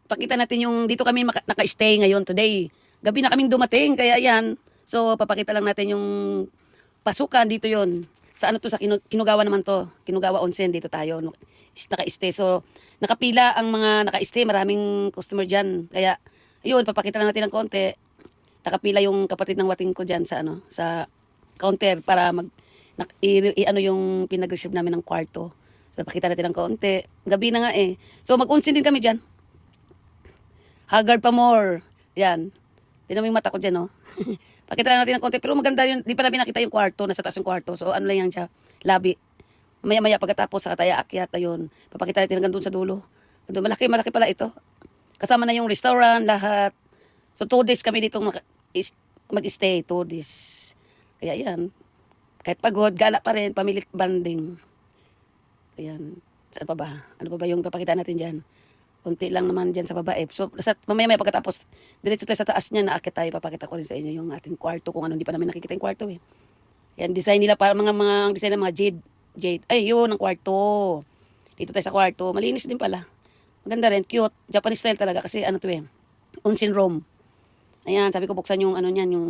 pakita natin yung dito kami naka-stay ngayon today. Gabi na kaming dumating, kaya yan. So, papakita lang natin yung pasukan dito yon. Sa ano to, sa Kinugawa naman to. Kinugawa Onsen, dito tayo. Naka-stay. So, nakapila ang mga naka-stay. Maraming customer dyan. Kaya, ayun, papakita lang natin ng konti. Nakapila yung kapatid ng wating ko dyan sa ano, sa counter para ano yung pinag-receive namin ng kwarto. So, pakita natin ng konti. Gabi na nga eh. So, mag-unsin din kami dyan. Haggard pa more. Yan. Tignan mo yung mata ko dyan, no? Pakita lang natin ng konti. Pero maganda yun. Di pa namin nakita yung kwarto. Nasa taas yung kwarto. So, ano lang yan siya. Labi. Maya-maya pagkatapos sa kataya akyat. Ayun. Papakita natin hanggang doon sa dulo. Malaki pala ito. Kasama na yung restaurant, lahat. So, 2 days kami dito mag-stay. 2 days. Kaya yan. Kahit pagod, gala pa rin. Pamilit banding. Ayan. Saan pa ba? Ano pa ba yung papakita natin dyan? Kunti lang naman dyan sa babae. So, mamaya pagkatapos, diretso tayo sa taas niya, naakit tayo. Papakita ko rin sa inyo yung ating kwarto. Kung ano, hindi pa namin nakikita yung kwarto eh. Yan, design nila para mga design ng mga jade. Ay, yun, ang kwarto. Dito tayo sa kwarto. Malinis din pala. Maganda rin, cute. Japanese style talaga kasi ano to eh. Onsen room. Ayan, sabi ko buksan yung ano niyan, yung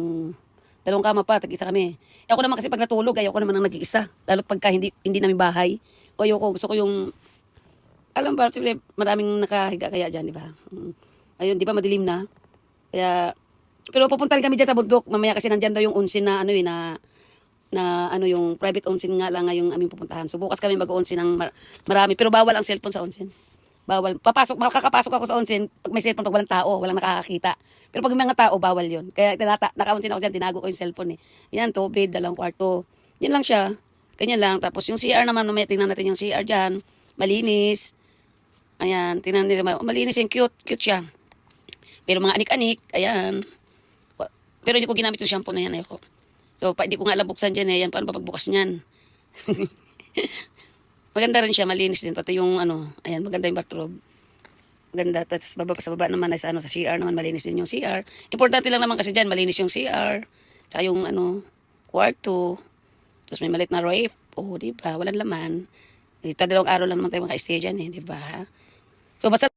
2 kama pa, tag-isa kami. Ako naman kasi pag natulog, ayoko naman nang nag-iisa. Lalo't pagka hindi namin bahay. Gusto ko yung, alam ba, siyempre maraming nakahiga kaya dyan, di ba? Ayun, di ba madilim na? Kaya, pero pupunta rin kami dyan sa bundok. Mamaya kasi nandyan daw yung onsen na ano eh, na ano yung private onsen nga lang yung aming pupuntahan. So bukas kami mag-onsen ng marami. Pero bawal ang cellphone sa onsen. Bawal. Makakapasok ako sa onsen pag may cellphone, pag walang tao, walang nakakakita. Pero pag may mga tao, bawal yun. Kaya naka-onsen ako dyan, tinago ko yung cellphone eh. Yan, tubig, 2 kwarto. Yan lang siya. Ganyan lang. Tapos yung CR naman, mamaya tingnan natin yung CR dyan. Malinis. Ayan, tingnan nila. Malinis yung cute. Cute siya. Pero mga anik-anik, ayan. Pero hindi ko ginamit yung shampoo na yan. Ayoko. So, hindi ko nga alam buksan dyan eh. Yan, paano pa pagbukas niyan? Maganda rin siya, malinis din. Pati yung ano, ayan, maganda yung bathrobe. Maganda. Tapos sa baba naman, sa CR naman, malinis din yung CR. Importante lang naman kasi dyan, malinis yung CR. Tsaka yung ano, kwarto. Tapos may malit na ref. Oh, di ba? Walang laman. Ito 2 araw lang naman tayo maka-stay dyan eh, di ba? So, basta